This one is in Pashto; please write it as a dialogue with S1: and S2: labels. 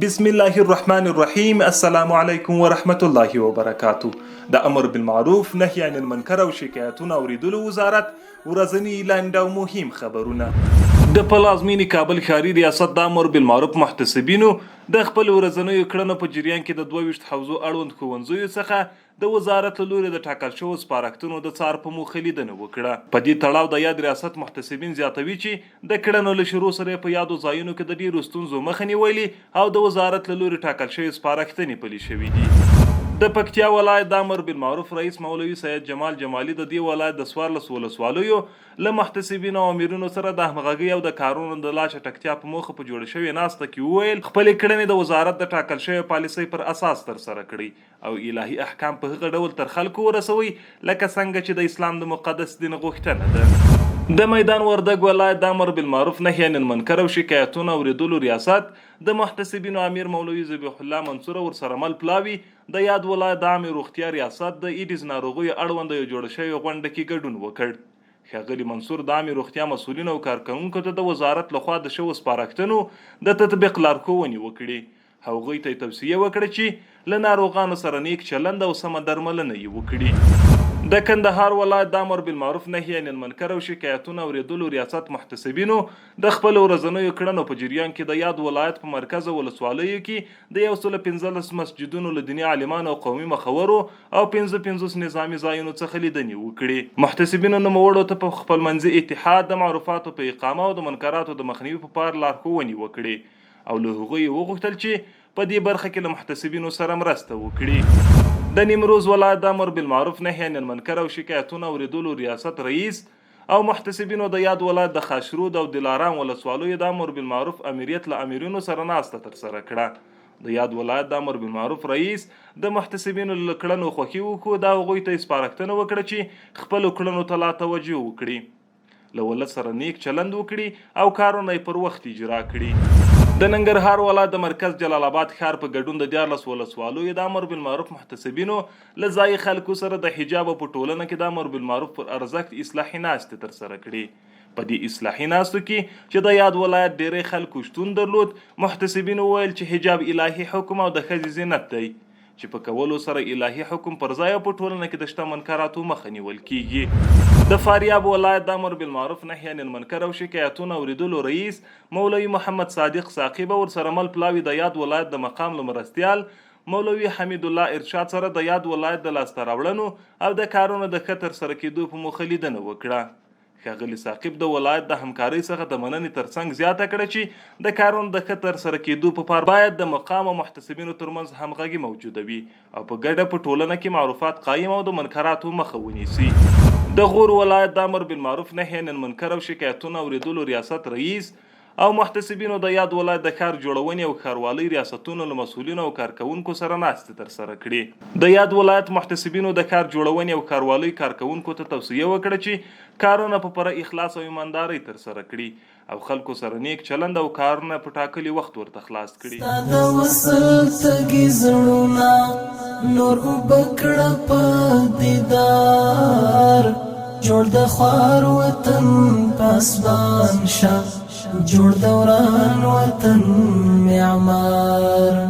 S1: بسم الله الرحمن الرحیم. السلام علیکم ورحمت الله وبرکاتو. د امر بالمعروف نهی عن المنکر او شکایتونو اوریدلو وزارت ورځنی لاندې او مهم خبرونه. د پلازمینی کابل ښاري ریاست د امر بالمعروف محتسبینو د خپل ورځنیو کړنو په جریان کې د 22 حوزو اړوند ښوونځیو څخه د وزارت له لوري د ټاکل شوو سپارښتنو د څار په موخه لیدنه وکړه. په دې تړاو د یاد ریاست محتسبین زیاتوي چې د کړنو له شروع سره په یادو ځایونو کې د ډیرو ستونزو مخه نیولې او د وزارت له لوري ټاکل شوي سپارښتنې پلي شوي دي. د پکتیا ولایت د امر بالمعروف رئیس مولوي سید جمال جمالي د دې ولایت د 14 ولسوالیو له محتسبینو او امیرونو سره د همغږۍ او د کارونو د لا چټکتیا په موخه په جوړه شوې ناسته کې وویل خپلې کړنې د وزارت د ټاکل شوې پالیسۍ پر اساس ترسره کړي او الهي احکام په هغه ډول تر خلکو ورسوي لکه څنګه چې د اسلام د مقدس دین غوښتنه ده. د میدان وردګ ولایت د امر بالمعروف نهی عن المنکر او شکایتونو اوریدلو ریاست د محتسبینو امیر مولوي ذبیح الله منصور ورسره مل پلاوي د یاد ولایت د عامې روغتیا ریاست د ایډز ناروغیو اړوند یو جوړ شوی غونډه کې ګډون وکړ. ښاغلي منصور د عامې روغتیا مسؤلینو او کارکوونکو ته د وزارت لخوا د شوو سپارښتنو د تطبیق لارښوونې وکړي. هغوی ته توصیه وکړه چې له ناروغانو سره نیک چلند او سمه درملنه یې وکړي. د کندهار ولایت د امر بالمعروف نهی عن المنکر او شکایتونو اوریدلو ریاست محتسبینو د خپل ورځنیو کړنو په جریان کې د یاد ولایت په مرکز ولسوالیو کې د 115 مسجدونو له دیني عالمانو او قومي مخورو او 55 نظامي ځایونو څخه لیدنې وکړي. محتسبینو نوموړو ته په خپلمنځي اتحاد د معروفاتو په اقامه او د منکراتو د مخنیوي په پار لارښوونې وکړي او له هغوی وغوښتل چې په دې برخه کې له محتسبینو سره مرسته وکړي. د نیمروز ولایت د امر بالمعروف نهی عن المنکر او شکایتونو اوریدلو ریاست رئیس او محتسبینو د یاد ولایت د خاشرود او دلارام ولسوالیو د امر بالمعروف امریت له امیرونو سره ناسته ترسره کړه. د یاد ولایت د امر بالمعروف رئیس د محتسبینو له کړنو خوښي وکړو د هغوی ته سپارښتنه وکړه چې خپلو کړنو ته لا توجه وکړي، له ولس سره نیک چلند وکړي او کارونه یې پر وخت اجرا کړي. د ننګرهار ولایت د مرکز جلال آباد ښار په ګډون د 14 ولسوالیو د امر بالمعروف محتسبینو له ځایي خلکو سره د حجاب په ټولنه کې د امر بالمعروف پر ارزښت اصلاحي ناستې ترسره کړي. په دې اصلاحي ناستو کې چې د یاد ولایت ډیری خلکو شتون درلود، محتسبینو ویل چې حجاب الهي حکم او د ښځې زینت دی چې په کولو سره الهي حکم پر ځای په ټولنه کې د شته منکراتو مخه نیول کیږي. د فاریاب ولایت د امر بالمعروف نهی عن المنکر او شکایتونو اوریدلو رئیس مولوي محمد صادق ساقب ورسره مل پلاوي د یاد ولایت د مقام له مرستیال مولوي حمید الله ارشاد سره د یاد ولایت د لاسته راوړنو او د کارونو د ښه ترسره کېدو په موخه لیدنه وکړه. ښاغلي ساقب د ولایت د همکارۍ څخه د مننې ترڅنګ زیاته کړه چې د کارونو د ښه ترسره کېدو په پار باید د مقام او محتسبینو ترمنځ همغږي موجوده وي او په ګډه په ټولنه کې معروفات قایم او د منکراتو مخه ونیسي. د غور ولایت د امر بالمعروف نهی عن المنکر او شکایتونو اوریدلو ریاست رئیس او محتسبینو د یاد ولایت د ښار جوړونې او ښاروالۍ ریاستونو له مسؤلینو او کارکوونکو سره ناستې ترسره کړي. د یاد ولایت محتسبینو د ښار جوړونې او ښاروالۍ کارکوونکو ته توصیه وکړه چې کارونه په پوره اخلاص او ایماندارۍ ترسره کړي او خلکو سره نیک چلند او کارونه په ټاکلي وخت ورته خلاص کړي.
S2: د وصل تګي زړونه نور وبکړه په دیدار جوړ د خوار وطن پاسبان شه جوړ دوران وطن معمار